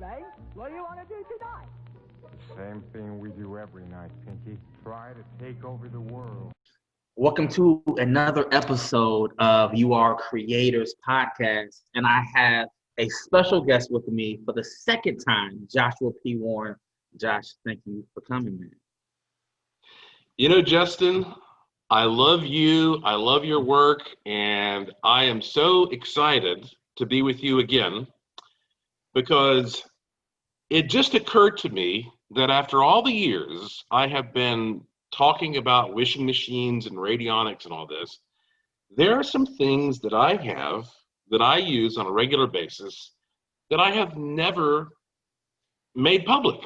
saying, what do you want to do tonight? Same thing we do every night, Pinky. Try to take over the world. Welcome to another episode of YouAreCreators podcast. And I have a special guest with me for the second time, Joshua P. Warren. Josh, thank you for coming, man. You know, Justin, I love you. I love your work. And I am so excited to be with you again because it just occurred to me that after all the years I have been talking about wishing machines and radionics and all this, there are some things that I have that I use on a regular basis that I have never made public.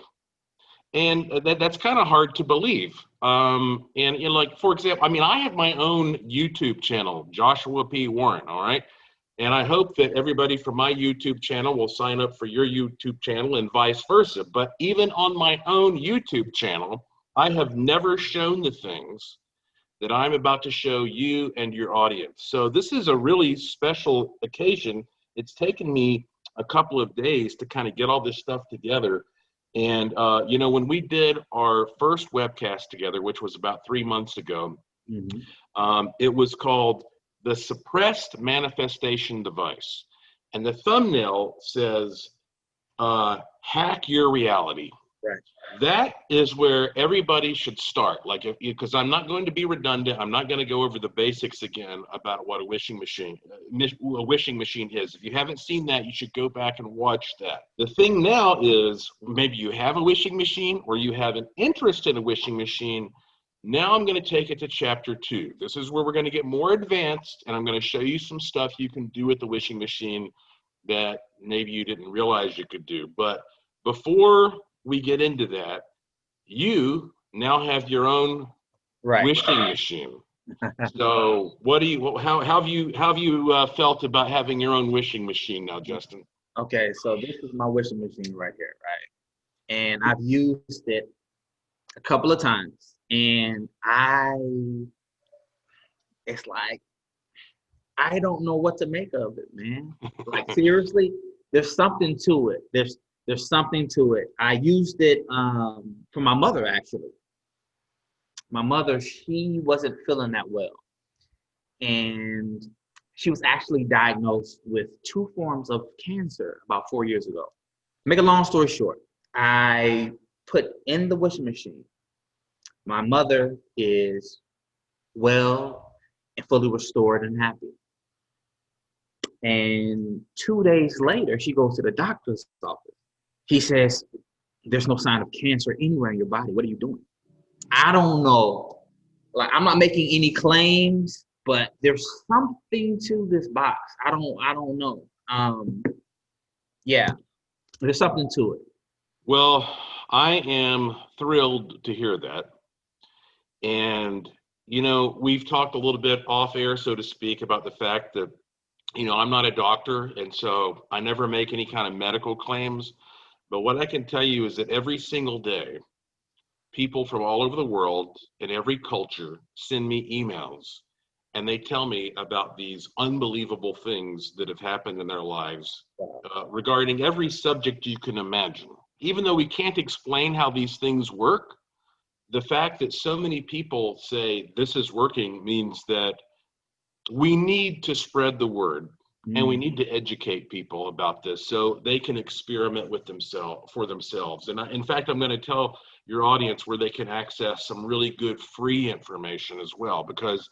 And that's kind of hard to believe. Like, for example, I have my own YouTube channel, Joshua P. Warren, all right? And I hope that everybody from my YouTube channel will sign up for your YouTube channel and vice versa. But even on my own YouTube channel, I have never shown the things that I'm about to show you and your audience. So this is a really special occasion. It's taken me a couple of days to kind of get all this stuff together. And, when we did our first webcast together, which was about 3 months ago, it was called The Suppressed Manifestation Device. And the thumbnail says, hack your reality. Right. That is where everybody should start. Like, because I'm not going to be redundant. I'm not going to go over the basics again about what a wishing machine is. If you haven't seen that, you should go back and watch that. The thing now is maybe you have a wishing machine or you have an interest in a wishing machine. Now I'm going to take it to chapter 2. This is where we're going to get more advanced, and I'm going to show you some stuff you can do with the wishing machine that maybe you didn't realize you could do. But before we get into that, you now have your own wishing machine. So how have you felt about having your own wishing machine now, Justin? Okay, so this is my wishing machine right here, right? And I've used it a couple of times, and it's like, I don't know what to make of it, man. Like, seriously, there's something to it. There's something to it. I used it for my mother, actually. My mother, she wasn't feeling that well. And she was actually diagnosed with 2 forms of cancer about 4 years ago. Make a long story short, I put in the wishing machine. My mother is well and fully restored and happy. And 2 days later, she goes to the doctor's office. He says, there's no sign of cancer anywhere in your body. What are you doing? I don't know. Like, I'm not making any claims, but there's something to this box. I don't know. Yeah, there's something to it. Well, I am thrilled to hear that. And, we've talked a little bit off air, so to speak, about the fact that, I'm not a doctor, and so I never make any kind of medical claims. But what I can tell you is that every single day, people from all over the world in every culture send me emails, and they tell me about these unbelievable things that have happened in their lives regarding every subject you can imagine. Even though we can't explain how these things work, the fact that so many people say this is working means that we need to spread the word. And we need to educate people about this so they can experiment with for themselves. And in fact, I'm going to tell your audience where they can access some really good free information as well, because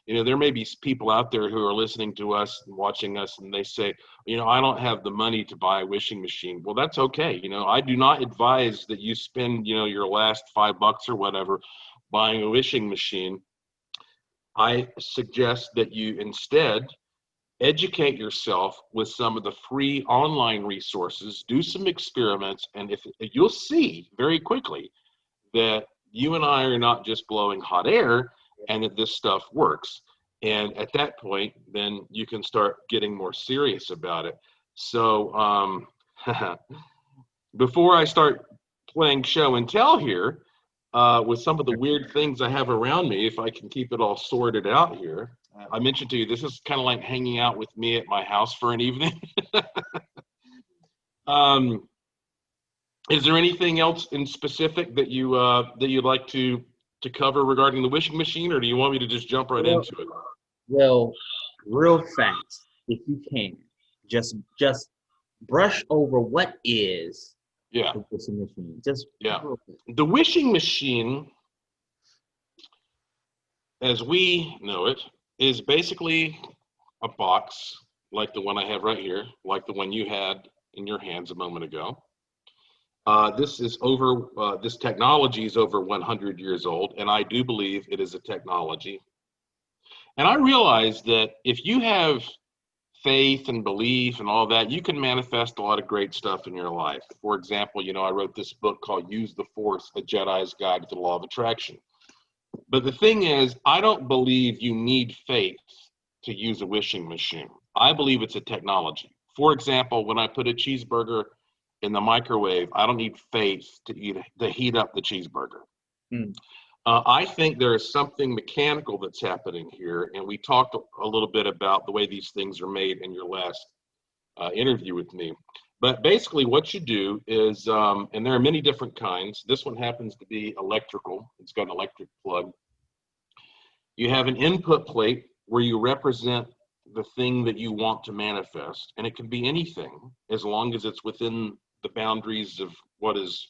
there may be people out there who are listening to us and watching us, and they say, I don't have the money to buy a wishing machine. Well, that's okay. I do not advise that you spend, your last $5 or whatever buying a wishing machine. I suggest that you instead educate yourself with some of the free online resources, do some experiments, and if you'll see very quickly that you and I are not just blowing hot air and that this stuff works. And at that point, then you can start getting more serious about it. So before I start playing show and tell here with some of the weird things I have around me, if I can keep it all sorted out here, I mentioned to you, this is kind of like hanging out with me at my house for an evening. Is there anything else in specific that you'd like to cover regarding the wishing machine, or do you want me to just jump right into it? Well, real fast, if you can, just brush over what is the wishing machine. Just the wishing machine, as we know it, is basically a box like the one I have right here, like the one you had in your hands a moment ago. This technology is over 100 years old, and I do believe it is a technology. And I realize that if you have faith and belief and all that, you can manifest a lot of great stuff in your life. For example, I wrote this book called Use the Force, A Jedi's Guide to the Law of Attraction. But the thing is, I don't believe you need faith to use a wishing machine. I believe it's a technology. For example, when I put a cheeseburger in the microwave, I don't need faith to heat up the cheeseburger. I think there is something mechanical that's happening here, and we talked a little bit about the way these things are made in your last interview with me. But basically what you do is, and there are many different kinds. This one happens to be electrical. It's got an electric plug. You have an input plate where you represent the thing that you want to manifest, and it can be anything as long as it's within the boundaries of what is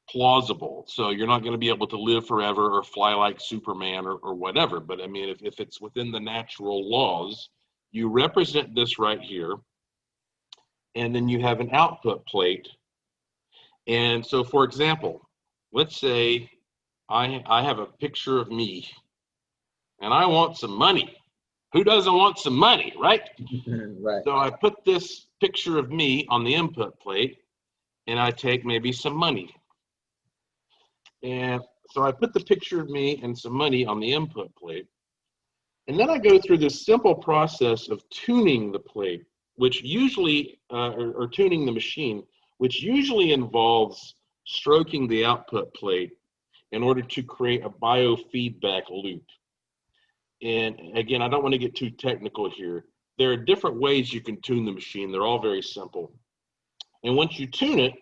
plausible. So you're not going to be able to live forever or fly like Superman or whatever. But I mean, if it's within the natural laws, you represent this right here. And then you have an output plate. And so, for example, let's say I have a picture of me and I want some money. Who doesn't want some money, right? Right. So I put this picture of me on the input plate and I take maybe some money. And so I put the picture of me and some money on the input plate. And then I go through this simple process of tuning the plate, which usually, or tuning the machine, which usually involves stroking the output plate in order to create a biofeedback loop. And again, I don't want to get too technical here. There are different ways you can tune the machine. They're all very simple. And once you tune it,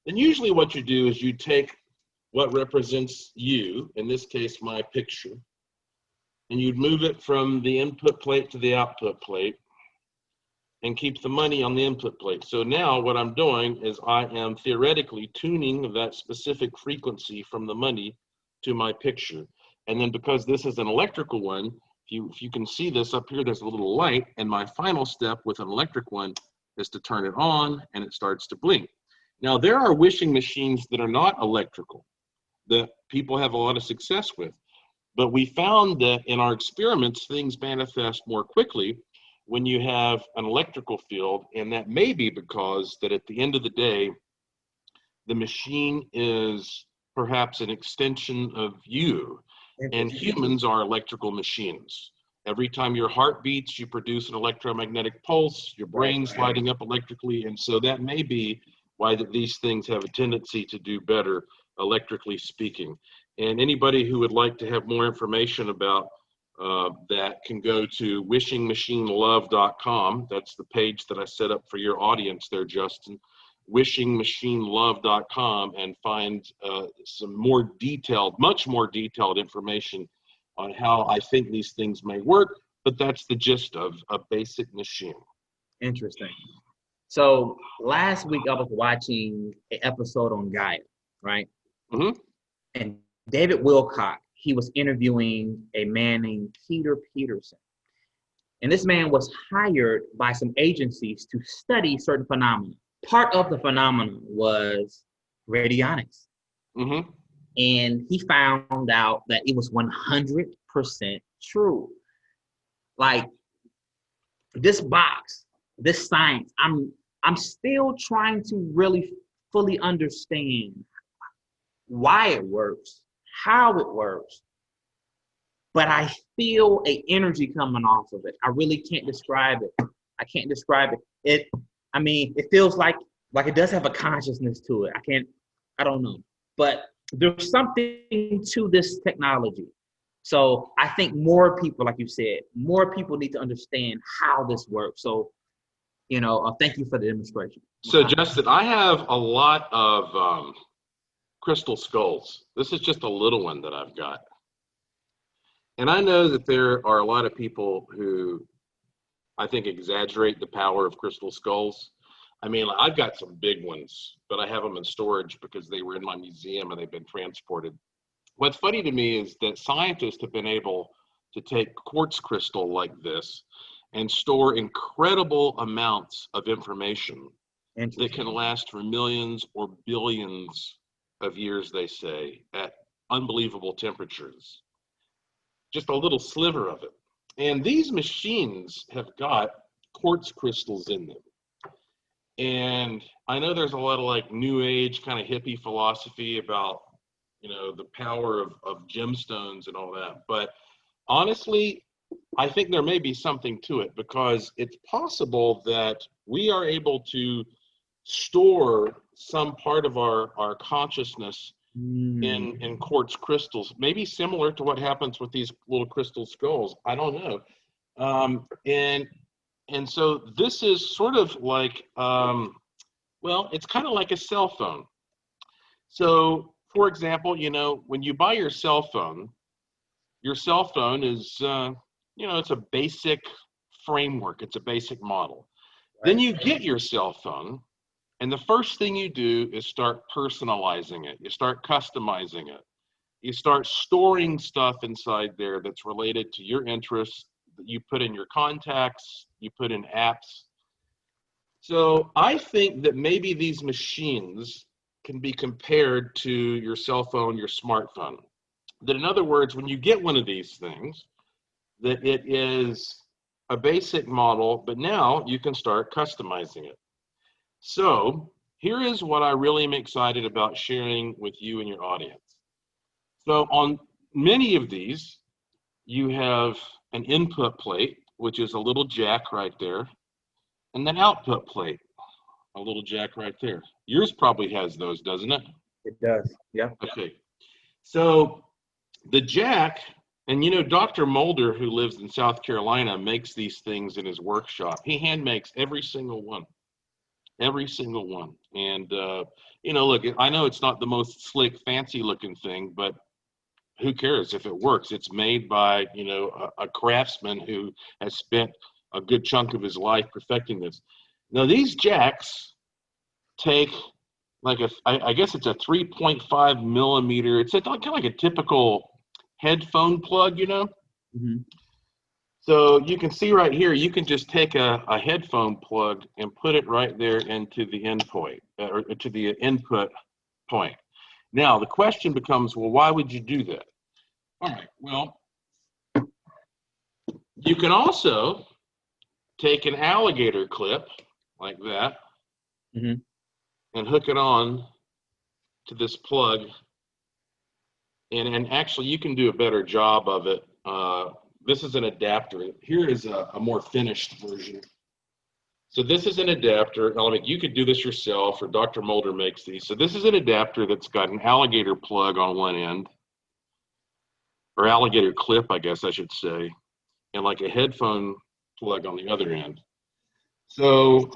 then usually what you do is you take what represents you, in this case, my picture, and you'd move it from the input plate to the output plate and keep the money on the input plate. So now what I'm doing is I am theoretically tuning that specific frequency from the money to my picture. And then because this is an electrical one, if you can see this up here, there's a little light, and my final step with an electric one is to turn it on and it starts to blink. Now there are wishing machines that are not electrical that people have a lot of success with. But we found that in our experiments, things manifest more quickly when you have an electrical field, and that may be because that at the end of the day, the machine is perhaps an extension of you, and humans are electrical machines. Every time your heart beats, you produce an electromagnetic pulse, your brain's lighting up electrically, and so that may be why these things have a tendency to do better, electrically speaking. And anybody who would like to have more information about that can go to wishingmachinelove.com. That's the page that I set up for your audience there, Justin. wishingmachinelove.com, and find some more detailed, much more detailed information on how I think these things may work. But that's the gist of a basic machine. Interesting. So last week I was watching an episode on Gaia, right? Mm-hmm. And David Wilcock, he was interviewing a man named Peter Peterson. And this man was hired by some agencies to study certain phenomena. Part of the phenomenon was radionics. Mm-hmm. And he found out that it was 100% true. Like this box, this science, I'm still trying to really fully understand why it works, how it works, but I feel an energy coming off of it. I really can't describe it. I can't describe it. It feels like it does have a consciousness to it. I don't know, but there's something to this technology. So I think more people, like you said, more people need to understand how this works. So thank you for the demonstration. So Justin, I have a lot of crystal skulls. This is just a little one that I've got. And I know that there are a lot of people who I think exaggerate the power of crystal skulls. I mean, I've got some big ones, but I have them in storage because they were in my museum and they've been transported. What's funny to me is that scientists have been able to take quartz crystal like this and store incredible amounts of information that can last for millions or billions of years, they say, at unbelievable temperatures. Just a little sliver of it. And these machines have got quartz crystals in them. And I know there's a lot of like new age kind of hippie philosophy about, the power of gemstones and all that. But honestly, I think there may be something to it, because it's possible that we are able to store some part of our consciousness in quartz crystals, maybe similar to what happens with these little crystal skulls. I don't know. And so this is sort of like, it's kind of like a cell phone. So, for example, when you buy your cell phone is, it's a basic framework. It's a basic model. Right. Then you get your cell phone, and the first thing you do is start personalizing it. You start customizing it. You start storing stuff inside there that's related to your interests, that you put in your contacts, you put in apps. So I think that maybe these machines can be compared to your cell phone, your smartphone. That in other words, when you get one of these things, that it is a basic model, but now you can start customizing it. So here is what I really am excited about sharing with you and your audience. So on many of these, you have an input plate, which is a little jack right there, and an output plate, a little jack right there. Yours probably has those, doesn't it? It does, yeah. Okay. So the jack, and Dr. Mulder, who lives in South Carolina, makes these things in his workshop. He hand makes every single one. Every single one. And, look, I know it's not the most slick, fancy looking thing, but who cares if it works? It's made by, a craftsman who has spent a good chunk of his life perfecting this. Now, these jacks take like I guess it's a 3.5 millimeter. It's kind of like a typical headphone plug, Mm-hmm. So you can see right here, you can just take a headphone plug and put it right there into the endpoint, or to the input point. Now, the question becomes, well, why would you do that? All right, well, you can also take an alligator clip like that, mm-hmm. and hook it on to this plug. And actually, you can do a better job of it. This is an adapter. Here is a more finished version. So this is an adapter element. You could do this yourself, or Dr. Mulder makes these. So this is an adapter that's got an alligator plug on one end, or alligator clip, I guess I should say, and like a headphone plug on the other end. So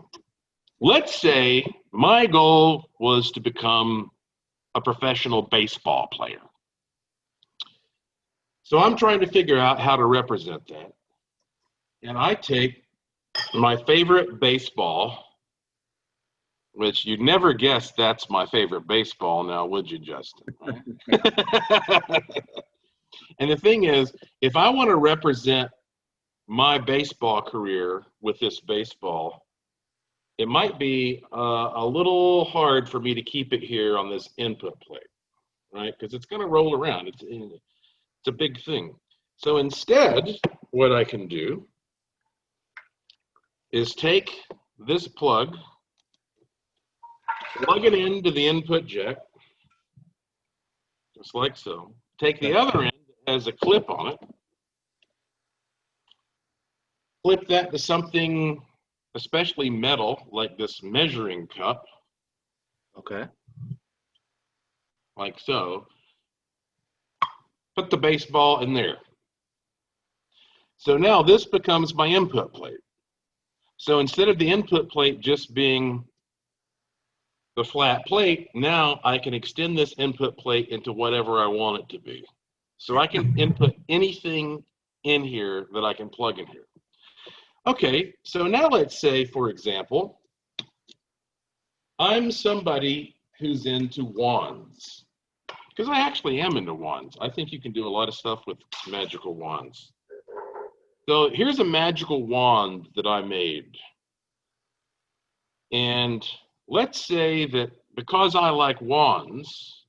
let's say my goal was to become a professional baseball player. So I'm trying to figure out how to represent that. And I take my favorite baseball, which you'd never guess that's my favorite baseball now, would you, Justin? Right? And the thing is, if I want to represent my baseball career with this baseball, it might be a little hard for me to keep it here on this input plate, right? Because it's going to roll around. It's a big thing. So instead, what I can do is take this plug, plug it into the input jack, just like so. Take the other end that has a clip on it, flip that to something especially metal, like this measuring cup. Okay. Like so. Put the baseball in there. So now this becomes my input plate. So instead of the input plate just being the flat plate, now I can extend this input plate into whatever I want it to be. So I can input anything in here that I can plug in here. Okay, so now let's say, for example, I'm somebody who's into wands, because I actually am into wands. I think you can do a lot of stuff with magical wands. So here's a magical wand that I made. And let's say that because I like wands,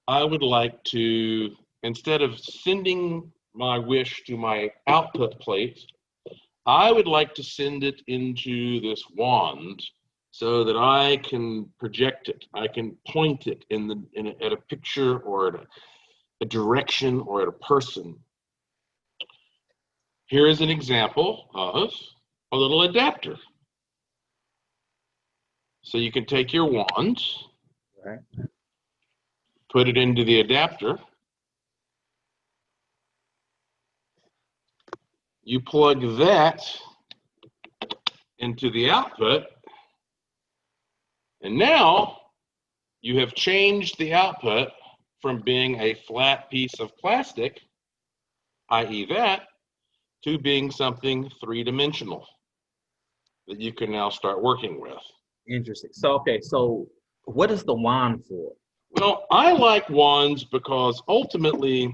I would like to, instead of sending my wish to my output plate, I would like to send it into this wand so that I can project it. I can point it at a picture or at a direction or at a person. Here is an example of a little adapter. So you can take your wand, Right. put it into the adapter. You plug that into the output, and now you have changed the output from being a flat piece of plastic, i.e. that, to being something three-dimensional that you can now start working with. Interesting. So, okay, so what is the wand for? Well, I like wands because ultimately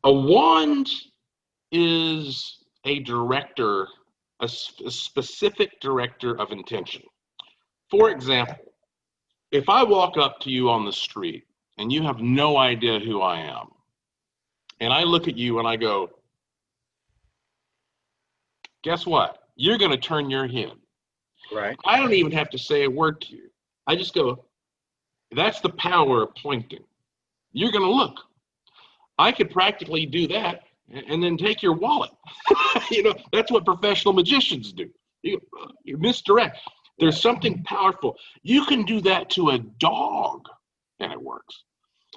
a wand is a director, a specific director of intention. For example, if I walk up to you on the street and you have no idea who I am, and I look at you and I go, guess what? You're going to turn your head. Right. I don't even have to say a word to you. I just go, that's the power of pointing. You're going to look. I could practically do that and then take your wallet. You know, that's what professional magicians do. You misdirect. There's something powerful. You can do that to a dog and it works.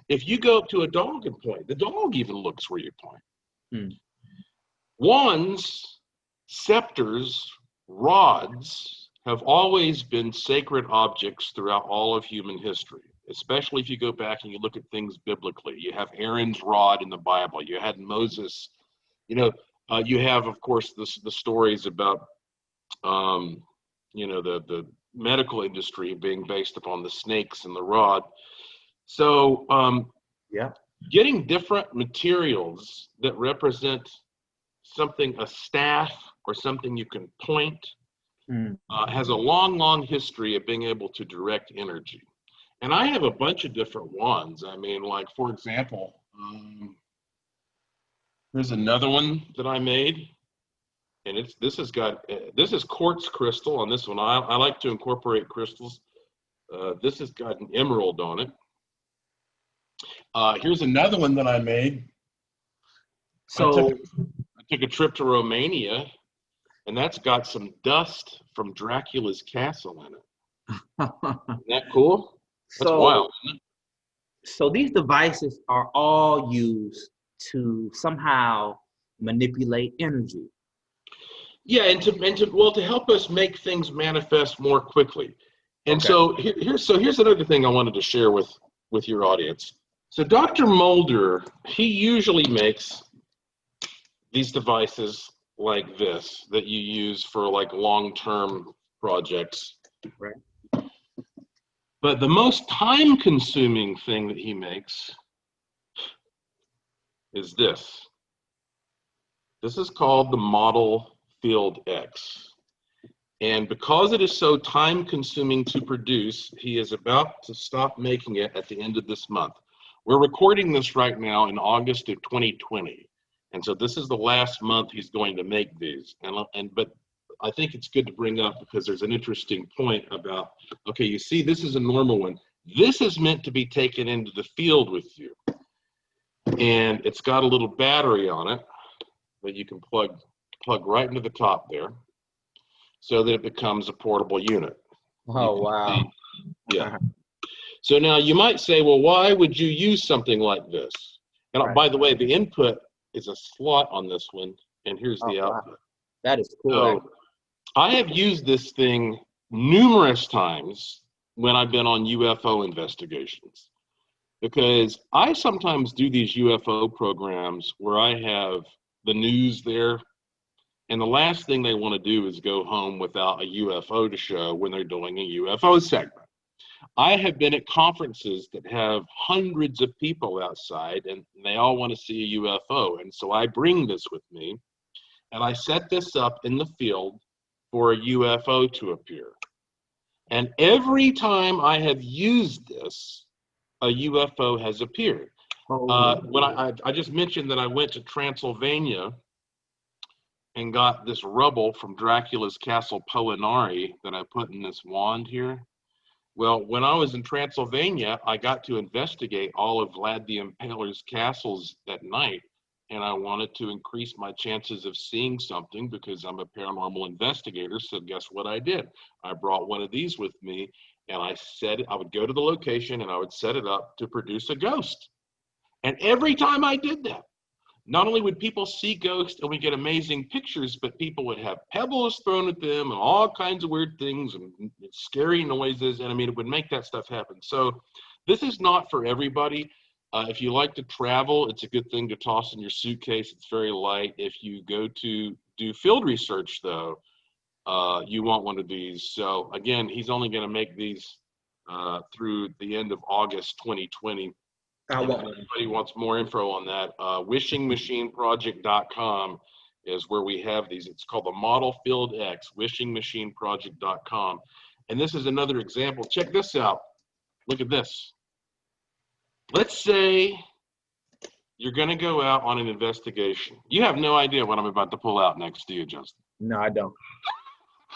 If you go up to a dog and point, the dog even looks where you point. Wands, scepters, rods have always been sacred objects throughout all of human history, especially if you go back and you look at things biblically. You have Aaron's rod in the Bible. You had Moses. You know, you have, of course, the stories about, you know, the medical industry being based upon the snakes and the rod. So getting different materials that represent something, a staff or something you can point, has a long, long history of being able to direct energy. And I have a bunch of different wands. I mean, like, for example, there's another one that I made, and this is quartz crystal on this one. I like to incorporate crystals. This has got an emerald on it. Here's another one that I made. So I took a trip to Romania, and that's got some dust from Dracula's castle in it. Isn't that cool? That's wild, isn't it? So these devices are all used to somehow manipulate energy. Yeah, and to help us make things manifest more quickly. And so here's another thing I wanted to share with your audience. So Dr. Mulder, he usually makes these devices like this that you use for like long-term projects. Right. But the most time-consuming thing that he makes is this. This is called the Model Field X. And because it is so time-consuming to produce, he is about to stop making it at the end of this month. We're recording this right now in August of 2020. And so this is the last month he's going to make these. But I think it's good to bring up because there's an interesting point about, okay, you see, this is a normal one. This is meant to be taken into the field with you. And it's got a little battery on it that you can plug right into the top there so that it becomes a portable unit. Oh, wow. Yeah. So now you might say, well, why would you use something like this? And by the way, the input is a slot on this one, and here's the output. Wow. That is cool. So I have used this thing numerous times when I've been on UFO investigations, because I sometimes do these UFO programs where I have the news there, and the last thing they want to do is go home without a UFO to show when they're doing a UFO segment. I have been at conferences that have hundreds of people outside, and they all want to see a UFO. And so I bring this with me, and I set this up in the field for a UFO to appear. And every time I have used this, a UFO has appeared. When I just mentioned that I went to Transylvania and got this rubble from Dracula's Castle Poenari that I put in this wand here. Well, when I was in Transylvania, I got to investigate all of Vlad the Impaler's castles at night, and I wanted to increase my chances of seeing something because I'm a paranormal investigator. So guess what I did? I brought one of these with me, and I would go to the location and I would set it up to produce a ghost. And every time I did that, not only would people see ghosts and we get amazing pictures, but people would have pebbles thrown at them and all kinds of weird things and scary noises. And I mean, it would make that stuff happen. So this is not for everybody. If you like to travel, it's a good thing to toss in your suitcase. It's very light. If you go to do field research, though, you want one of these. So again, he's only going to make these through the end of August 2020. If anybody wants more info on that, wishingmachineproject.com is where we have these. It's called the Model Field X, wishingmachineproject.com. And this is another example. Check this out. Look at this. Let's say you're going to go out on an investigation. You have no idea what I'm about to pull out next to you, Justin. No, I don't.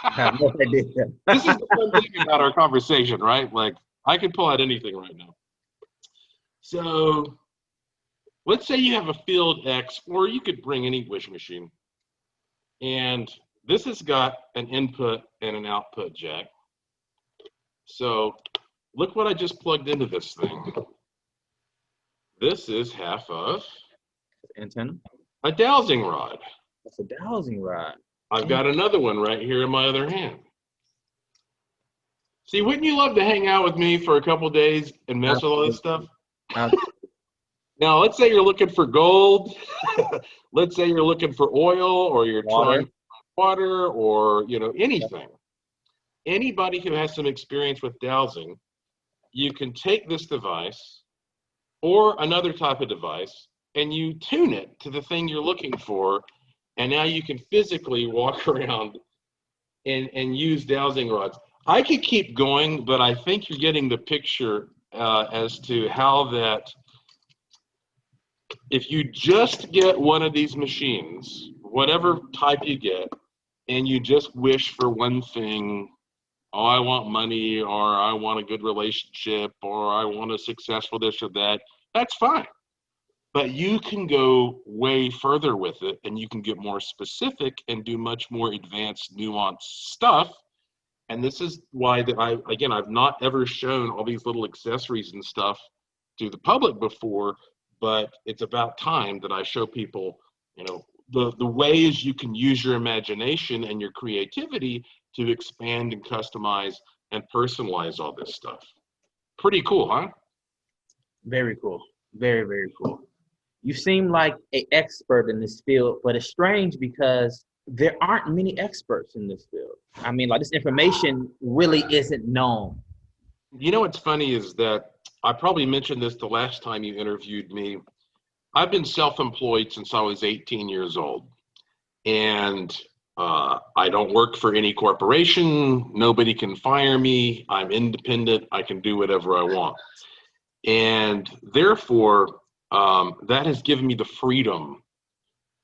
I have no idea. This is the fun thing about our conversation, right? Like, I can pull out anything right now. So let's say you have a Field X, or you could bring any wish machine. And this has got an input and an output jack. So look what I just plugged into this thing. This is half of antenna, a dowsing rod. That's a dowsing rod. I've got another one right here in my other hand. See, wouldn't you love to hang out with me for a couple days and mess with all this stuff? Now, let's say you're looking for gold. Let's say you're looking for oil, or you're trying water, or anything. Anybody who has some experience with dowsing, you can take this device or another type of device and you tune it to the thing you're looking for, and now you can physically walk around and use dowsing rods. I could keep going, but I think you're getting the picture as to how that, if you just get one of these machines, whatever type you get, and you just wish for one thing, oh, I want money, or I want a good relationship, or I want a successful this or that, that's fine. But you can go way further with it, and you can get more specific and do much more advanced, nuanced stuff. And this is why that I've not ever shown all these little accessories and stuff to the public before, but it's about time that I show people, the ways you can use your imagination and your creativity to expand and customize and personalize all this stuff. Pretty cool, huh? Very cool. Very, very cool. You seem like an expert in this field, but it's strange because there aren't many experts in this field. I mean, like, this information really isn't known. You know what's funny is that I probably mentioned this the last time you interviewed me. I've been self-employed since I was 18 years old. And I don't work for any corporation. Nobody can fire me. I'm independent. I can do whatever I want. And therefore, that has given me the freedom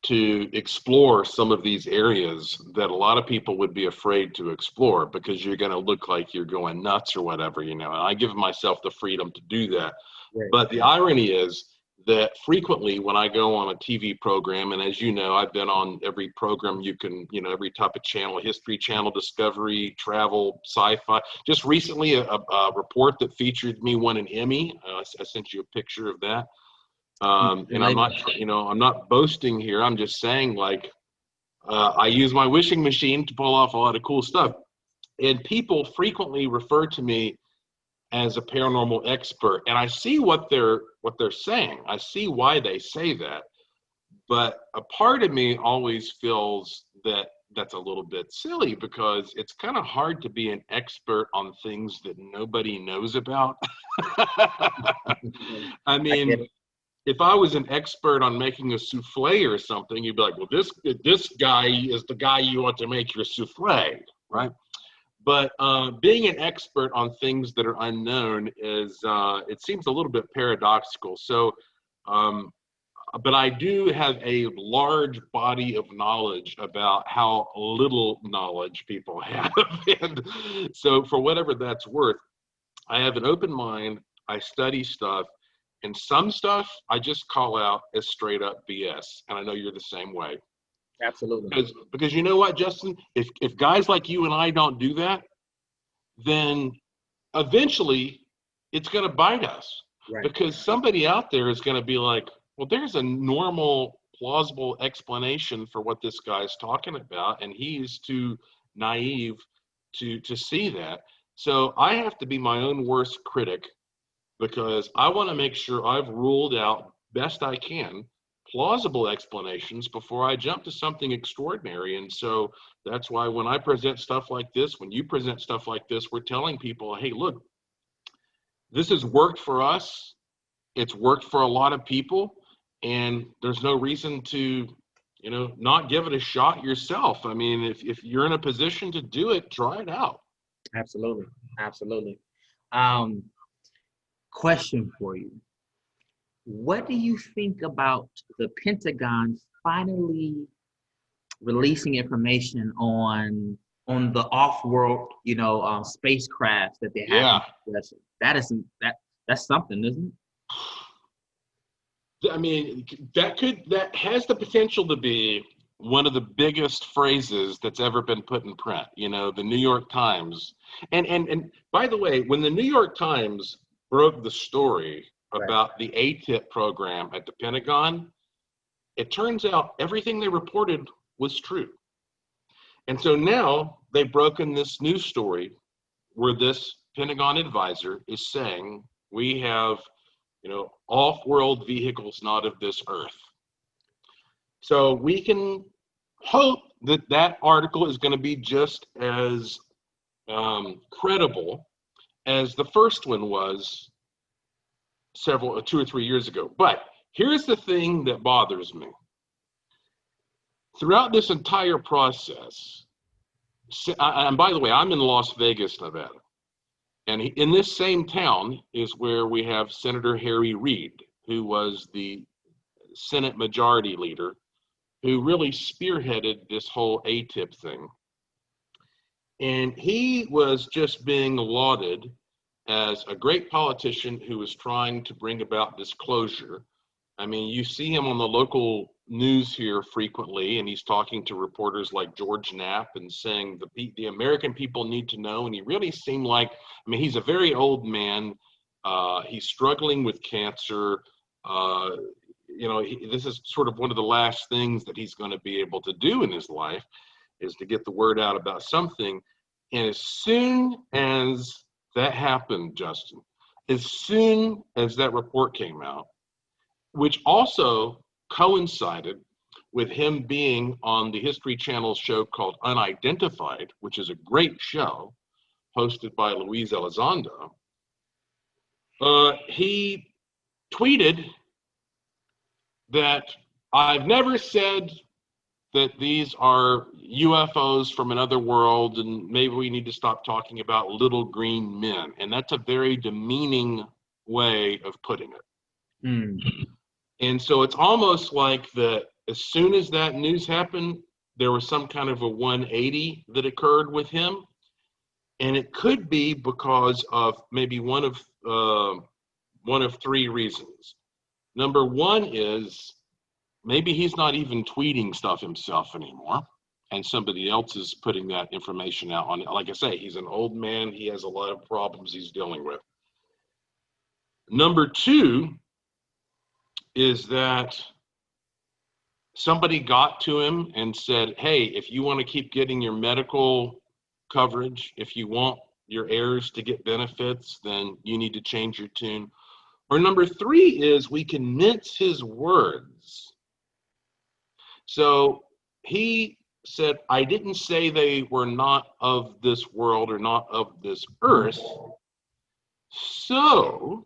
to explore some of these areas that a lot of people would be afraid to explore because you're going to look like you're going nuts or whatever, and I give myself the freedom to do that. Right. But the irony is that frequently when I go on a TV program, and as you know, I've been on every program you can, every type of channel, History Channel, Discovery, travel, sci-fi. Just recently, a report that featured me won an Emmy. I sent you a picture of that. And I'm not boasting here. I'm just saying, like, I use my wishing machine to pull off a lot of cool stuff. And people frequently refer to me as a paranormal expert, and I see what they're saying. I see why they say that, but a part of me always feels that that's a little bit silly, because it's kind of hard to be an expert on things that nobody knows about. I mean, if I was an expert on making a souffle or something, you'd be like, well, this guy is the guy you want to make your souffle, right? But being an expert on things that are unknown is, it seems a little bit paradoxical. So, but I do have a large body of knowledge about how little knowledge people have. And so for whatever that's worth, I have an open mind, I study stuff, and some stuff I just call out as straight up BS. And I know you're the same way. Absolutely. Because you know what, Justin? If guys like you and I don't do that, then eventually it's going to bite us. Right. Because somebody out there is going to be like, well, there's a normal, plausible explanation for what this guy's talking about, and he's too naive to see that. So I have to be my own worst critic, because I want to make sure I've ruled out best I can plausible explanations before I jump to something extraordinary. And so that's why when I present stuff like this, when you present stuff like this, we're telling people, hey, look, this has worked for us. It's worked for a lot of people, and there's no reason to, not give it a shot yourself. I mean, if you're in a position to do it, try it out. Absolutely. Absolutely. Question for you. What do you think about the Pentagon finally releasing information on the off-world, spacecraft that they have? Yeah. That's something, isn't it? I mean, that has the potential to be one of the biggest phrases that's ever been put in print. The New York Times. And by the way, when the New York Times broke the story about the ATIP program at the Pentagon, it turns out everything they reported was true. And so now they've broken this news story where this Pentagon advisor is saying we have, off-world vehicles not of this earth. So we can hope that that article is going to be just as credible as the first one was 2 or 3 years ago. But here's the thing that bothers me. Throughout this entire process, and by the way, I'm in Las Vegas, Nevada. And in this same town is where we have Senator Harry Reid, who was the Senate Majority Leader, who really spearheaded this whole ATIP thing. And he was just being lauded as a great politician who was trying to bring about disclosure. I mean, you see him on the local news here frequently, and he's talking to reporters like George Knapp and saying the American people need to know. And he really seemed like, I mean, he's a very old man. He's struggling with cancer. This is sort of one of the last things that he's going to be able to do in his life, is to get the word out about something. And as soon as that happened, Justin, as soon as that report came out, which also coincided with him being on the History Channel show called Unidentified, which is a great show hosted by Luis Elizondo, he tweeted that I've never said that these are UFOs from another world, and maybe we need to stop talking about little green men. And that's a very demeaning way of putting it. Mm. And so it's almost like that as soon as that news happened, there was some kind of a 180 that occurred with him. And it could be because of maybe one of 3 reasons. Number one is maybe he's not even tweeting stuff himself anymore, and somebody else is putting that information out on it. Like I say, he's an old man. He has a lot of problems he's dealing with. Number 2 is that somebody got to him and said, hey, if you want to keep getting your medical coverage, if you want your heirs to get benefits, then you need to change your tune. Or number three is we can mince his words. So he said, I didn't say they were not of this world or not of this earth. So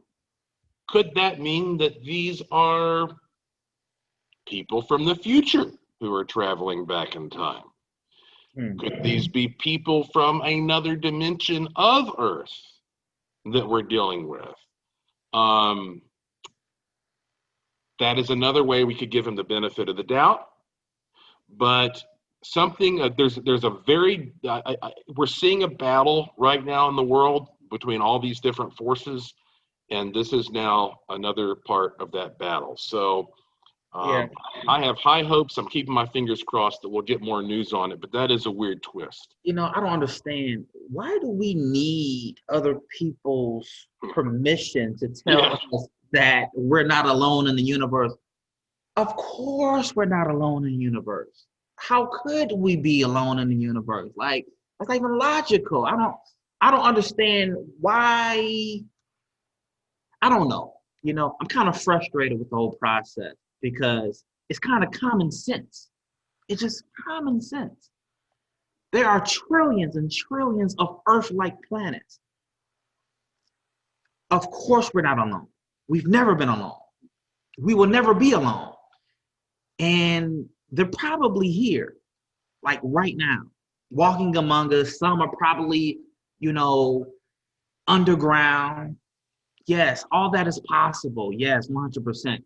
could that mean that these are people from the future who are traveling back in time? Could these be people from another dimension of Earth that we're dealing with? That is another way we could give him the benefit of the doubt. But something, there's a very, we're seeing a battle right now in the world between all these different forces, and this is now another part of that battle. So I have high hopes. I'm keeping my fingers crossed that we'll get more news on it, but that is a weird twist. You know, I don't understand. Why do we need other people's permission to tell us that we're not alone in the universe? Of course we're not alone in the universe. How could we be alone in the universe? Like, that's not even logical. I don't understand why. I don't know. You know, I'm kind of frustrated with the whole process because it's kind of common sense. It's just common sense. There are trillions and trillions of Earth-like planets. Of course we're not alone. We've never been alone. We will never be alone. And they're probably here, like right now, walking among us. Some are probably, you know, underground. Yes, all that is possible. Yes, 100%.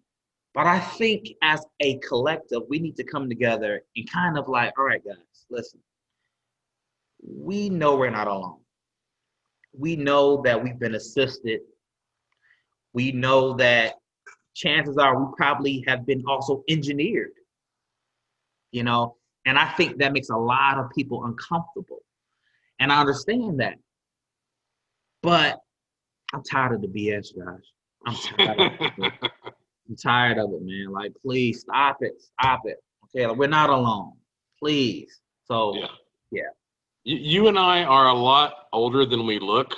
But I think as a collective, we need to come together and kind of like, all right, guys, listen. We know we're not alone. We know that we've been assisted. We know that chances are we probably have been also engineered, you know, and I think that makes a lot of people uncomfortable. And I understand that. But I'm tired of the BS, guys. I'm tired of it. I'm tired of it, man. Like, please stop it. Stop it. Okay, like, we're not alone. Please. So, yeah. You and I are a lot older than we look.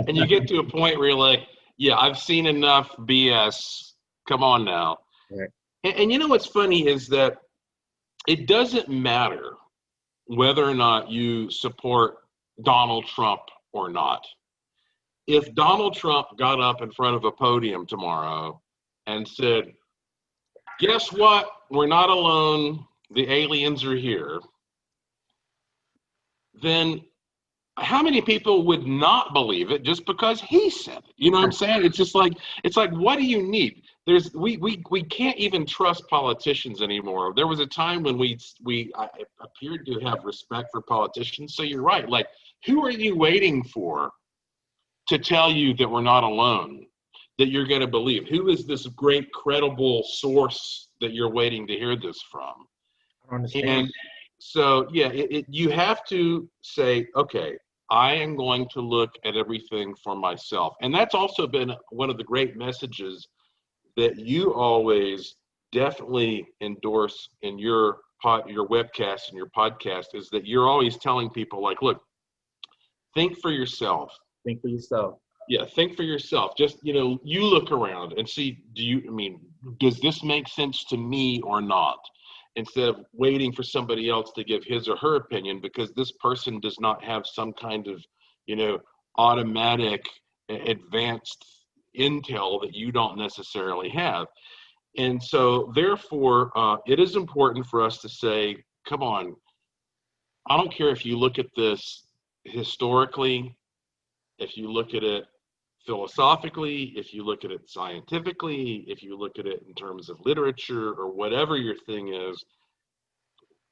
And you get to a point where you're like, yeah, I've seen enough BS. Come on now. Right. And you know what's funny is that it doesn't matter whether or not you support Donald Trump or not. If Donald Trump got up in front of a podium tomorrow and said, guess what? We're not alone. The aliens are here. Then how many people would not believe it just because he said it? You know what I'm saying? It's just like, what do you need? We can't even trust politicians anymore. There was a time when I appeared to have respect for politicians. So you're right. Like, who are you waiting for to tell you that we're not alone, that you're going to believe? Who is this great credible source that you're waiting to hear this from? I don't understand. And so, yeah, you have to say, okay, I am going to look at everything for myself. And that's also been one of the great messages that you always definitely endorse in your webcast and your podcast, is that you're always telling people, like, look, think for yourself. Think for yourself. Yeah, think for yourself. Just, you know, you look around and see, does this make sense to me or not? Instead of waiting for somebody else to give his or her opinion, because this person does not have some kind of, you know, automatic advanced intel that you don't necessarily have. And so therefore, it is important for us to say, come on, I don't care if you look at this historically, if you look at it philosophically, if you look at it scientifically, if you look at it in terms of literature or whatever your thing is,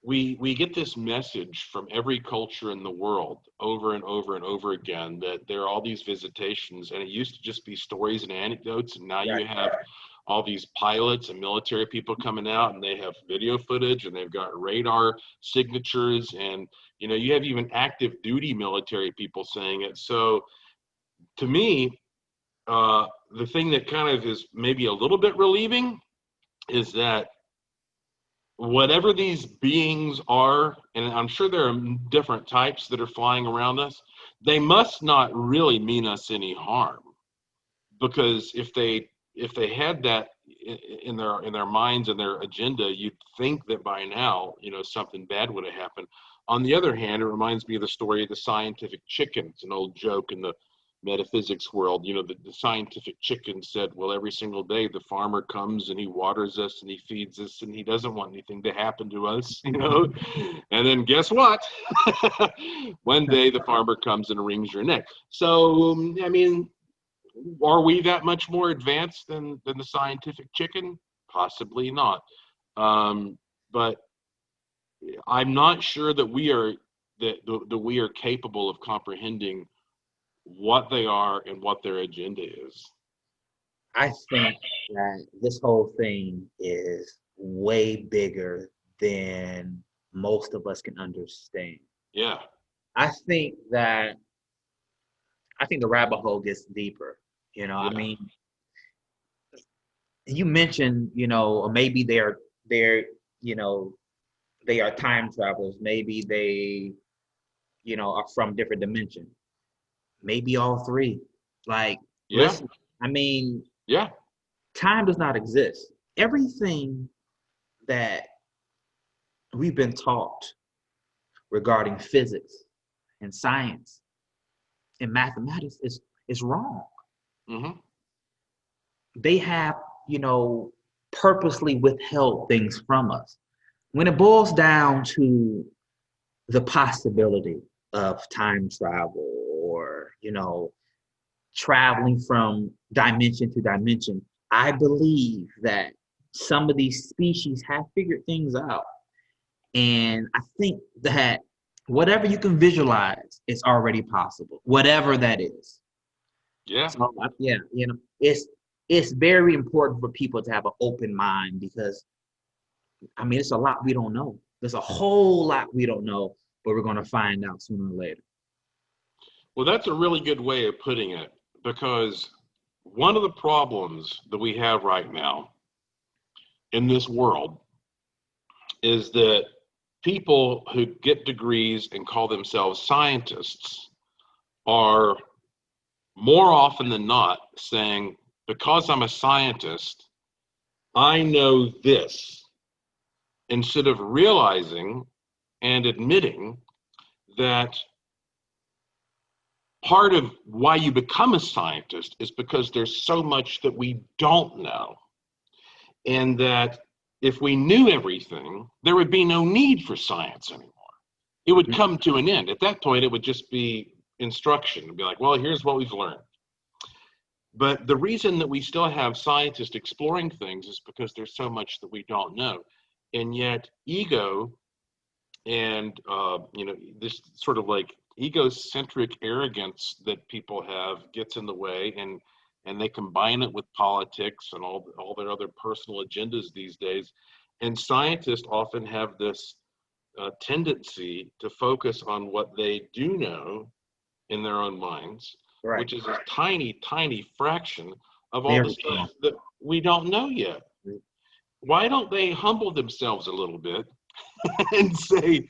we get this message from every culture in the world over and over and over again that there are all these visitations, and it used to just be stories and anecdotes, and now you have all these pilots and military people coming out, and they have video footage, and they've got radar signatures, and you know, you have even active duty military people saying it. So to me, the thing that kind of is maybe a little bit relieving is that whatever these beings are, and I'm sure there are different types that are flying around us, they must not really mean us any harm, because if they had that in their minds and their agenda, you'd think that by now, something bad would have happened. On the other hand, it reminds me of the story of the scientific chicken. It's an old joke in the metaphysics world. The scientific chicken said, well, every single day the farmer comes and he waters us and he feeds us and he doesn't want anything to happen to us, and then guess what? One day the farmer comes and wrings your neck. So, I mean, are we that much more advanced than the scientific chicken? Possibly not. But I'm not sure that we are capable of comprehending what they are and what their agenda is. I think that this whole thing is way bigger than most of us can understand. Yeah. I think the rabbit hole gets deeper. Yeah. I mean, you mentioned, maybe they're they are time travelers. Maybe they, are from different dimensions. Maybe all three. Like, Yeah. listen, I mean, Yeah. time does not exist. Everything that we've been taught regarding physics and science and mathematics is wrong. Mm-hmm. They have, purposely withheld things from us. When it boils down to the possibility of time travel or, traveling from dimension to dimension, I believe that some of these species have figured things out. And I think that whatever you can visualize is already possible, whatever that is. Yeah. So, yeah, it's very important for people to have an open mind, because, I mean, it's a lot we don't know. There's a whole lot we don't know, but we're going to find out sooner or later. Well, that's a really good way of putting it, because one of the problems that we have right now in this world is that people who get degrees and call themselves scientists are more often than not saying, because I'm a scientist, I know this, instead of realizing and admitting that part of why you become a scientist is because there's so much that we don't know. And that if we knew everything, there would be no need for science anymore. It would come to an end. At that point, it would just be instruction. It'd be like, well, here's what we've learned. But the reason that we still have scientists exploring things is because there's so much that we don't know. And yet ego and, this sort of like egocentric arrogance that people have gets in the way, and they combine it with politics and all their other personal agendas these days. And scientists often have this tendency to focus on what they do know in their own minds, Right. which is a tiny, tiny fraction of all the stuff that we don't know yet. Why don't they humble themselves a little bit and say,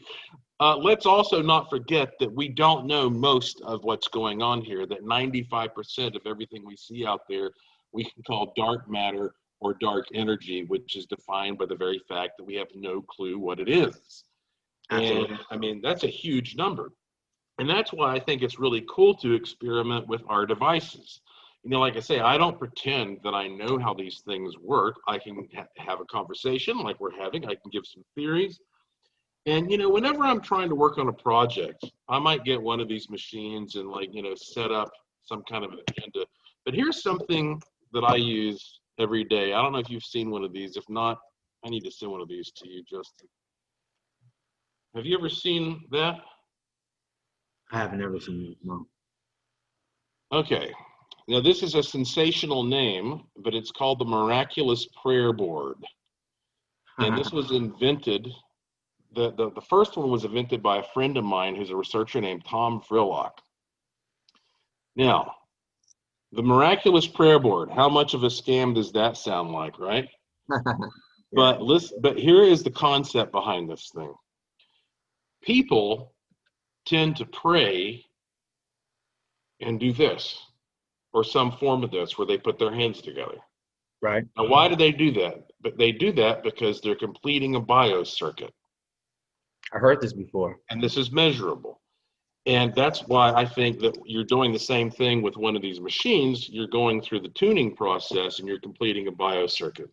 let's also not forget that we don't know most of what's going on here, that 95% of everything we see out there we can call dark matter or dark energy, which is defined by the very fact that we have no clue what it is. Absolutely. And I mean, that's a huge number. And that's why I think it's really cool to experiment with our devices. Like I say, I don't pretend that I know how these things work. I can have a conversation like we're having. I can give some theories. And, whenever I'm trying to work on a project, I might get one of these machines and set up some kind of an agenda. But here's something that I use every day. I don't know if you've seen one of these. If not, I need to send one of these to you, Justin. Have you ever seen that? I have never seen it, no. Okay. Now, this is a sensational name, but it's called the Miraculous Prayer Board. And this was invented, the first one was invented by a friend of mine who's a researcher named Tom Frillock. Now, the Miraculous Prayer Board, how much of a scam does that sound like, right? But listen, but here is the concept behind this thing. People tend to pray and do this, or some form of this, where they put their hands together. Right. Now, why do they do that? But they do that because they're completing a biocircuit. I heard this before. And this is measurable. And that's why I think that you're doing the same thing with one of these machines. You're going through the tuning process and you're completing a biocircuit.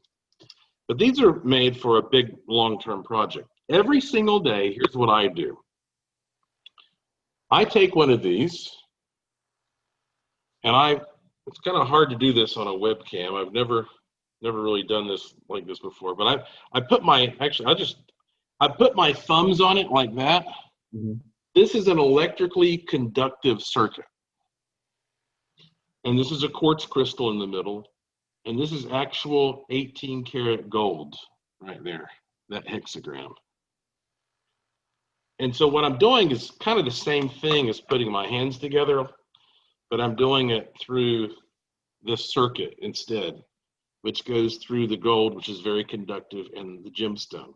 But these are made for a big long-term project. Every single day, here's what I do. I take one of these, and it's kind of hard to do this on a webcam. I've never really done this like this before, but I put my thumbs on it like that. Mm-hmm. This is an electrically conductive circuit. And this is a quartz crystal in the middle. And this is actual 18 karat gold right there, that hexagram. And so what I'm doing is kind of the same thing as putting my hands together, but I'm doing it through this circuit instead, which goes through the gold, which is very conductive, and the gemstone.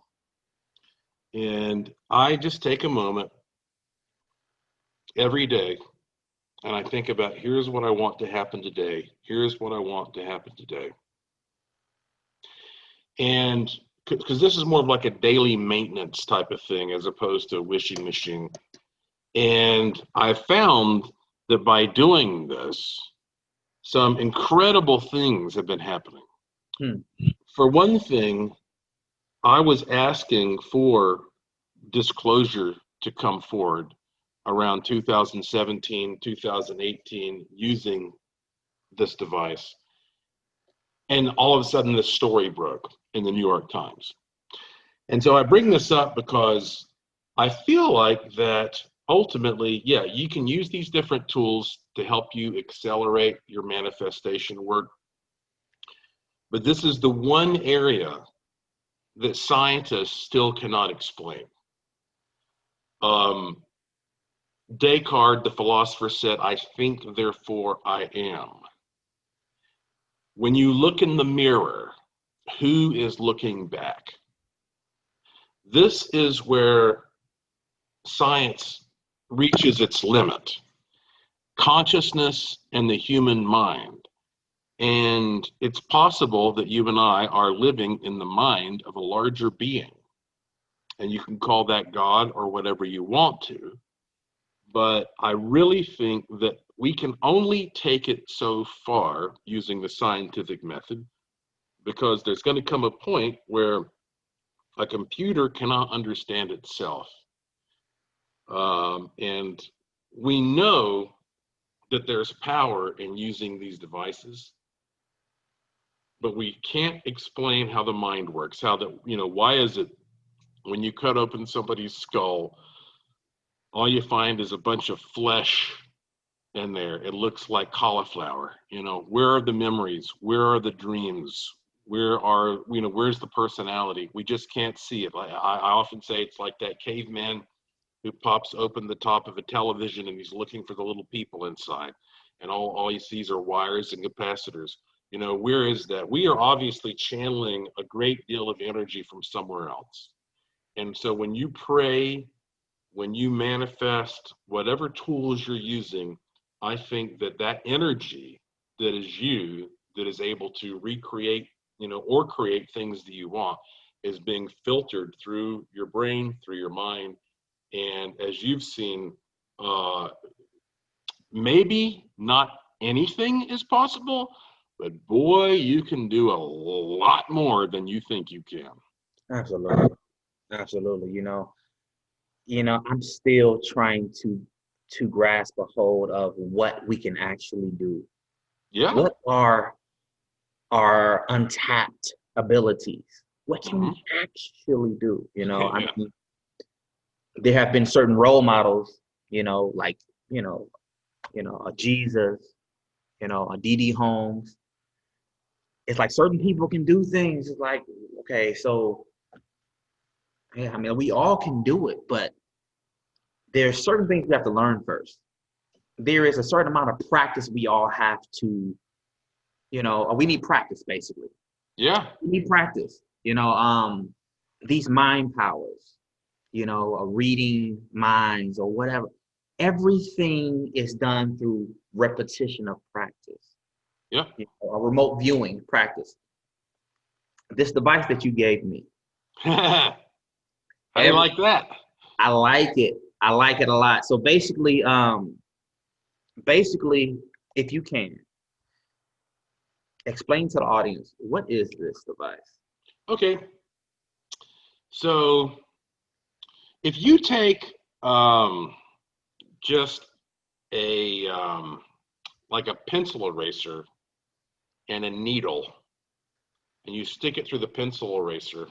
And I just take a moment every day and I think about, here's what I want to happen today. Here's what I want to happen today. And because this is more of like a daily maintenance type of thing as opposed to a wishing machine. And I found that by doing this, some incredible things have been happening. For one thing, I was asking for disclosure to come forward around 2017, 2018, using this device. And all of a sudden, this story broke in the New York Times. And so I bring this up because I feel like that ultimately, yeah, you can use these different tools to help you accelerate your manifestation work. But this is the one area that scientists still cannot explain. Descartes, the philosopher, said, "I think, therefore I am." When you look in the mirror, who is looking back? This is where science reaches its limit. Consciousness and the human mind. And it's possible that you and I are living in the mind of a larger being. And you can call that God or whatever you want to. But I really think that we can only take it so far using the scientific method, because there's going to come a point where a computer cannot understand itself. And we know that there's power in using these devices, but we can't explain how the mind works, why is it when you cut open somebody's skull, all you find is a bunch of flesh in there. It looks like cauliflower. Where are the memories? Where are the dreams? Where's the personality? We just can't see it. I often say it's like that caveman who pops open the top of a television and he's looking for the little people inside, and all he sees are wires and capacitors. Where is that? We are obviously channeling a great deal of energy from somewhere else. And so when you pray, when you manifest, whatever tools you're using, I think that energy that is you, that is able to recreate, or create things that you want, is being filtered through your brain, through your mind. And as you've seen, maybe not anything is possible, but boy, you can do a lot more than you think you can. Absolutely. Absolutely. I'm still trying to grasp a hold of what we can actually do. Yeah. What are our untapped abilities? What can we actually do? I mean, there have been certain role models, like, a Jesus, a D.D. Holmes. It's like certain people can do things. It's like, okay, so, yeah, I mean, we all can do it, but there's certain things we have to learn first. There is a certain amount of practice we all have to, we need practice, basically. Yeah. We need practice. You know, these mind powers, reading minds or whatever. Everything is done through repetition of practice. Yeah. A remote viewing practice. This device that you gave me. How do you like that? I like it. I like it a lot. So basically, if you can explain to the audience, what is this device? Okay. So if you take just a like a pencil eraser and a needle, and you stick it through the pencil eraser,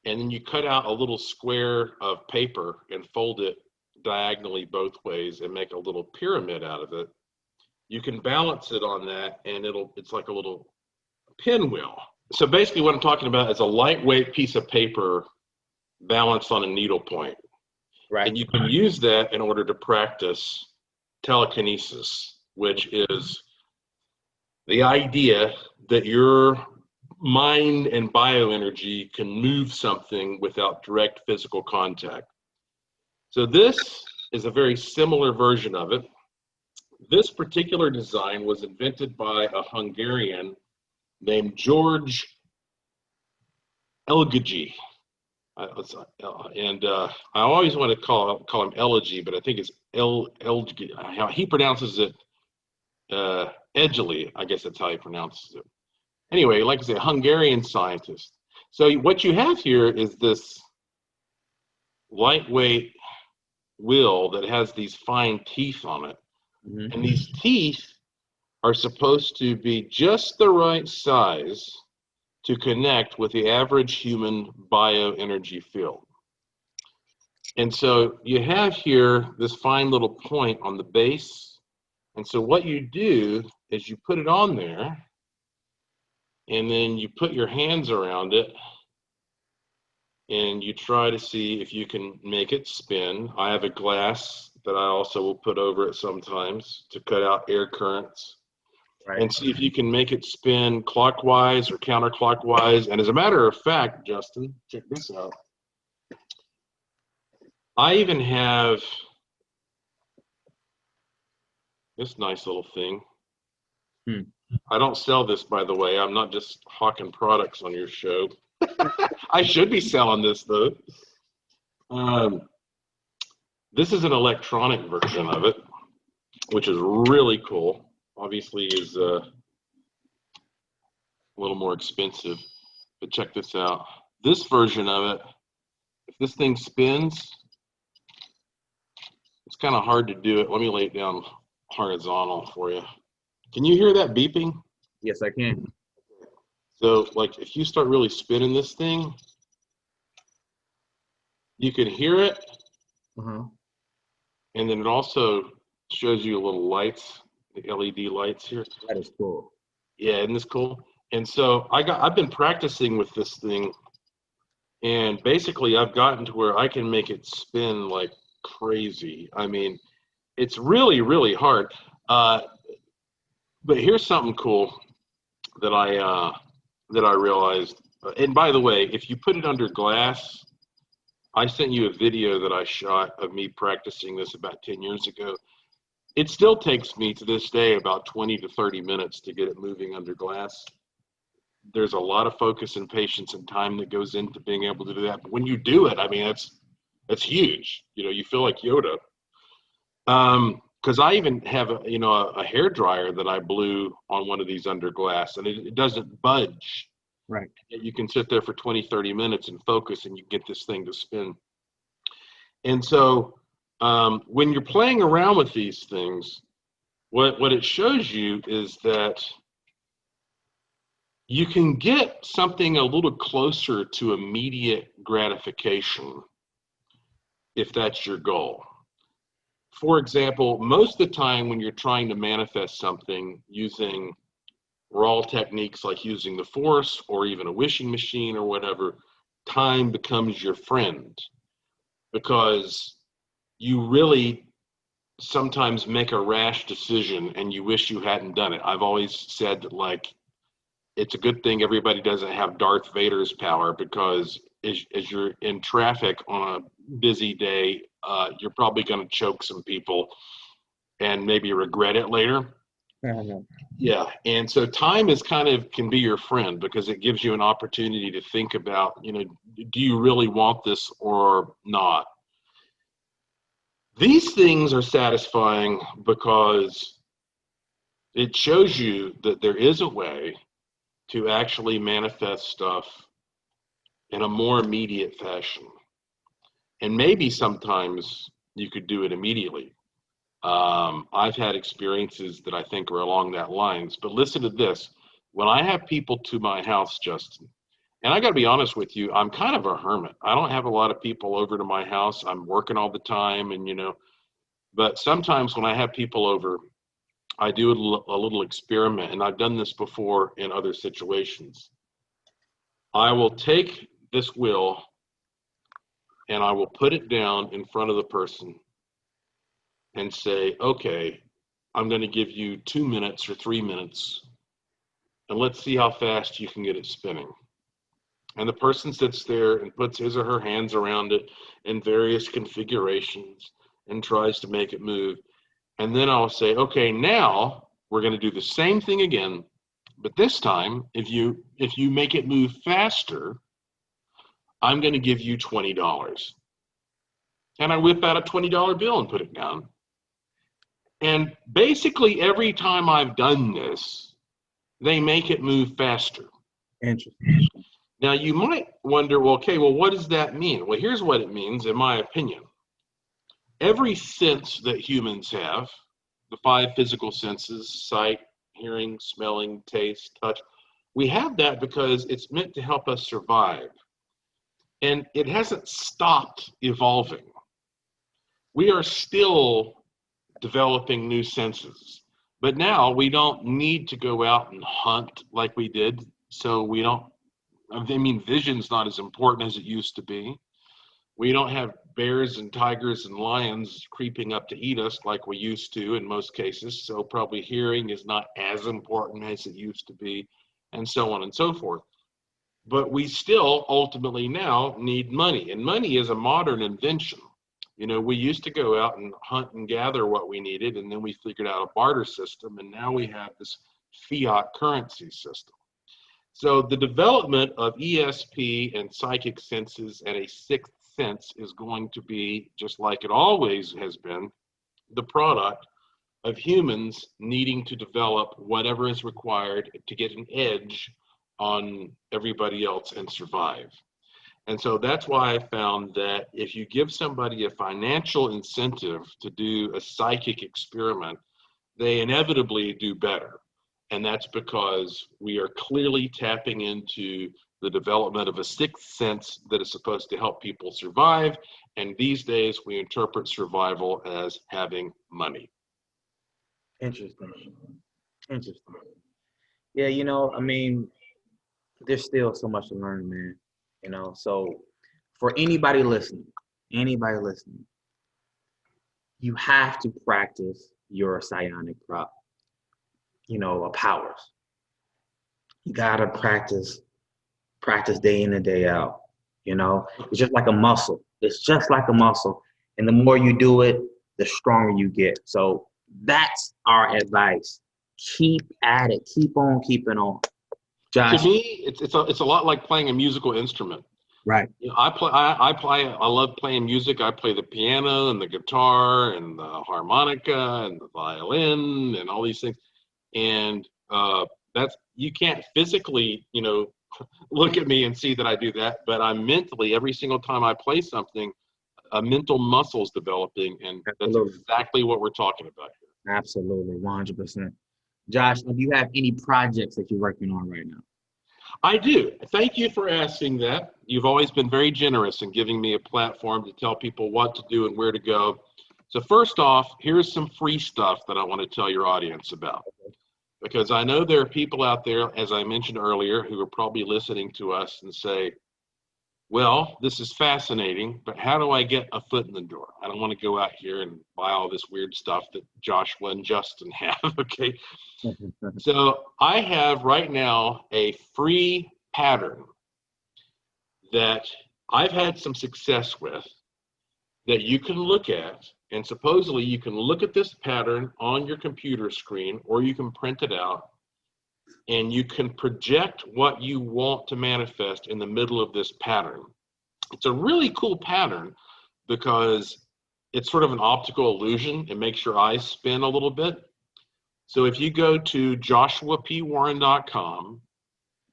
and then you cut out a little square of paper and fold it diagonally both ways and make a little pyramid out of it, you can balance it on that, and it's like a little pinwheel. So basically what I'm talking about is a lightweight piece of paper balanced on a needle point. Right. And you can use that in order to practice telekinesis, which is the idea that your mind and bioenergy can move something without direct physical contact. So this is a very similar version of it. This particular design was invented by a Hungarian named George Elgagyi. And I always want to call him Elegy, but I think it's Elgagyi. He pronounces it Edgely. I guess that's how he pronounces it. Anyway, like I say, a Hungarian scientist. So what you have here is this lightweight wheel that has these fine teeth on it. Mm-hmm. And these teeth are supposed to be just the right size to connect with the average human bioenergy field. And so you have here this fine little point on the base. And so what you do is you put it on there, and then you put your hands around it, and you try to see if you can make it spin. I have a glass that I also will put over it sometimes to cut out air currents. Right. And see if you can make it spin clockwise or counterclockwise. And as a matter of fact, Justin, check this out. I even have this nice little thing. I don't sell this, by the way. I'm not just hawking products on your show. I should be selling this, though. This is an electronic version of it, which is really cool. Obviously is a little more expensive, but check this out. This version of it, if this thing spins, it's kind of hard to do it. Let me lay it down horizontal for you. Can you hear that beeping? Yes, I can. So like if you start really spinning this thing, you can hear it. Uh-huh. And then it also shows you little lights, the LED lights here. That is cool. Yeah, isn't this cool? And so I've been practicing with this thing, and basically I've gotten to where I can make it spin like crazy. I mean, it's really, really hard. But here's something cool that I realized. And by the way, if you put it under glass, I sent you a video that I shot of me practicing this about 10 years ago. It still takes me to this day about 20 to 30 minutes to get it moving under glass. There's a lot of focus and patience and time that goes into being able to do that. But when you do it, I mean, that's huge. You know, you feel like Yoda. Because I even have a hair dryer that I blew on one of these under glass, and it doesn't budge. Right. You can sit there for 20, 30 minutes and focus, and you get this thing to spin. And so when you're playing around with these things, what it shows you is that you can get something a little closer to immediate gratification if that's your goal. For example, most of the time when you're trying to manifest something using raw techniques like using the force or even a wishing machine or whatever, time becomes your friend, because you really sometimes make a rash decision and you wish you hadn't done it. I've always said that, like, it's a good thing everybody doesn't have Darth Vader's power, because as you're in traffic on a busy day, you're probably going to choke some people and maybe regret it later. Yeah, and so time is can be your friend, because it gives you an opportunity to think about, do you really want this or not? These things are satisfying because it shows you that there is a way to actually manifest stuff in a more immediate fashion. And maybe sometimes you could do it immediately. I've had experiences that I think are along that lines, but listen to this. When I have people to my house, Justin, and I got to be honest with you, I'm kind of a hermit. I don't have a lot of people over to my house. I'm working all the time, and but sometimes when I have people over, I do a little experiment, and I've done this before in other situations. I will take this will and I will put it down in front of the person and say, okay, I'm going to give you 2 minutes or 3 minutes, and let's see how fast you can get it spinning. And the person sits there and puts his or her hands around it in various configurations and tries to make it move. And then I'll say, okay, now we're going to do the same thing again, but this time, if you make it move faster, I'm going to give you $20. And I whip out a $20 bill and put it down. And basically every time I've done this, they make it move faster. Interesting. Now you might wonder, well, okay, well, what does that mean? Well, here's what it means, in my opinion. Every sense that humans have, the 5 physical senses, sight, hearing, smelling, taste, touch, we have that because it's meant to help us survive. And it hasn't stopped evolving. We are still developing new senses, but now we don't need to go out and hunt like we did. So vision's not as important as it used to be. We don't have bears and tigers and lions creeping up to eat us like we used to in most cases. So probably hearing is not as important as it used to be, and so on and so forth. But we still ultimately now need money, and money is a modern invention. We used to go out and hunt and gather what we needed, and then we figured out a barter system, and now we have this fiat currency system. So the development of ESP and psychic senses and a sixth sense is going to be, just like it always has been, the product of humans needing to develop whatever is required to get an edge on everybody else and survive. And so that's why I found that if you give somebody a financial incentive to do a psychic experiment, they inevitably do better. And that's because we are clearly tapping into the development of a sixth sense that is supposed to help people survive. And these days we interpret survival as having money. Interesting. Yeah, there's still so much to learn, man. So for anybody listening, you have to practice your psionic powers. You gotta practice day in and day out. It's just like a muscle. And the more you do it, the stronger you get. So that's our advice. Keep at it. Keep on keeping on. Josh. To me, it's a lot like playing a musical instrument. Right. I love playing music. I play the piano and the guitar and the harmonica and the violin and all these things. And you can't physically, look at me and see that I do that, but I'm mentally, every single time I play something, a mental muscle is developing, and Absolutely. That's exactly what we're talking about here. Absolutely, 100%. Josh, do you have any projects that you're working on right now? I do. Thank you for asking that. You've always been very generous in giving me a platform to tell people what to do and where to go. So first off, here's some free stuff that I want to tell your audience about. Because I know there are people out there, as I mentioned earlier, who are probably listening to us and say, Well, this is fascinating, but how do I get a foot in the door? I don't want to go out here and buy all this weird stuff that Joshua and Justin have, okay? So I have right now a free pattern that I've had some success with that you can look at, and supposedly you can look at this pattern on your computer screen, or you can print it out, and you can project what you want to manifest in the middle of this pattern. It's a really cool pattern because it's sort of an optical illusion. It makes your eyes spin a little bit. So if you go to joshuapwarren.com,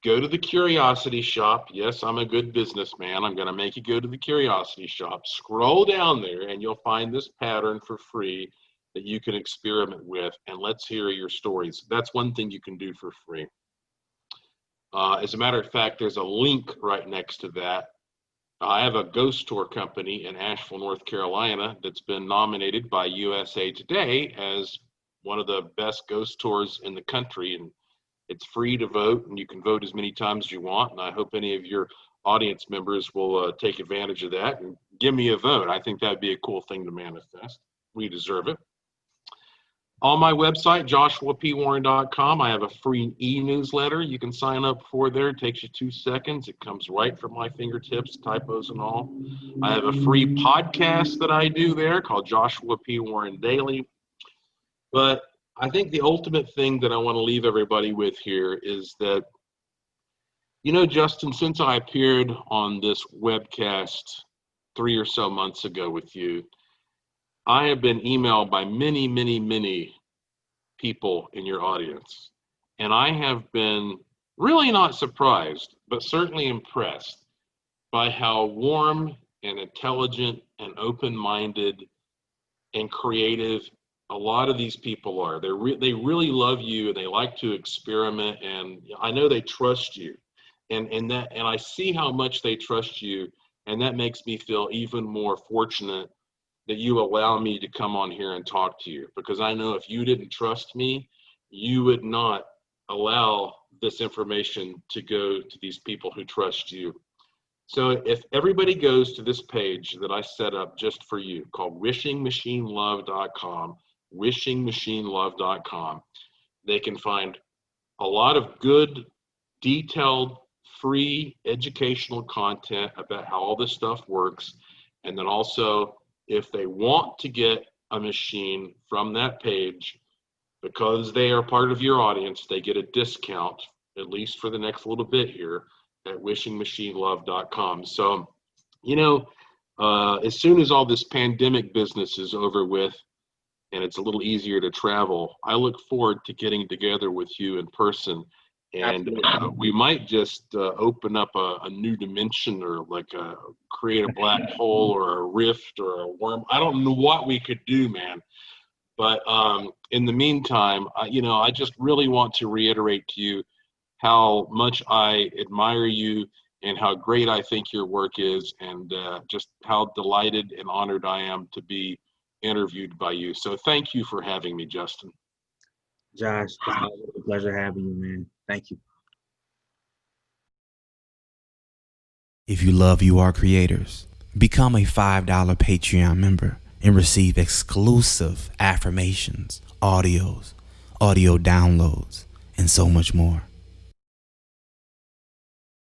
go to the Curiosity Shop. Yes, I'm a good businessman. I'm going to make you go to the Curiosity Shop. Scroll down there and you'll find this pattern for free that you can experiment with, and let's hear your stories. That's one thing you can do for free. As a matter of fact, there's a link right next to that. I have a ghost tour company in Asheville, North Carolina that's been nominated by USA Today as one of the best ghost tours in the country, and it's free to vote, and you can vote as many times as you want, and I hope any of your audience members will take advantage of that and give me a vote. I think that'd be a cool thing to manifest. We deserve it. On my website, joshuapwarren.com, I have a free e-newsletter you can sign up for there. It takes you 2 seconds. It comes right from my fingertips, typos and all. I have a free podcast that I do there called Joshua P. Warren Daily. But I think the ultimate thing that I want to leave everybody with here is that, you know, Justin, since I appeared on this webcast 3 or so months ago with you, I have been emailed by many, many, many people in your audience. And I have been really not surprised, but certainly impressed by how warm and intelligent and open-minded and creative a lot of these people are. They really love you, and they like to experiment, and I know they trust you. And I see how much they trust you, and that makes me feel even more fortunate that you allow me to come on here and talk to you, because I know if you didn't trust me, you would not allow this information to go to these people who trust you. So if everybody goes to this page that I set up just for you called wishingmachinelove.com, wishingmachinelove.com, they can find a lot of good, detailed, free educational content about how all this stuff works. And then also, if they want to get a machine from that page, because they are part of your audience, they get a discount, at least for the next little bit here, at wishingmachinelove.com. So, you know, as soon as all this pandemic business is over with and it's a little easier to travel, I look forward to getting together with you in person. And we might just open up a new dimension, or like create a black hole or a rift or a worm. I don't know what we could do, man. But in the meantime, I just really want to reiterate to you how much I admire you and how great I think your work is, and just how delighted and honored I am to be interviewed by you. So thank you for having me, Justin. Josh, it's always a pleasure having you, man. Thank you. If you love YouAreCreators, become a $5 Patreon member and receive exclusive affirmations, audios, audio downloads, and so much more.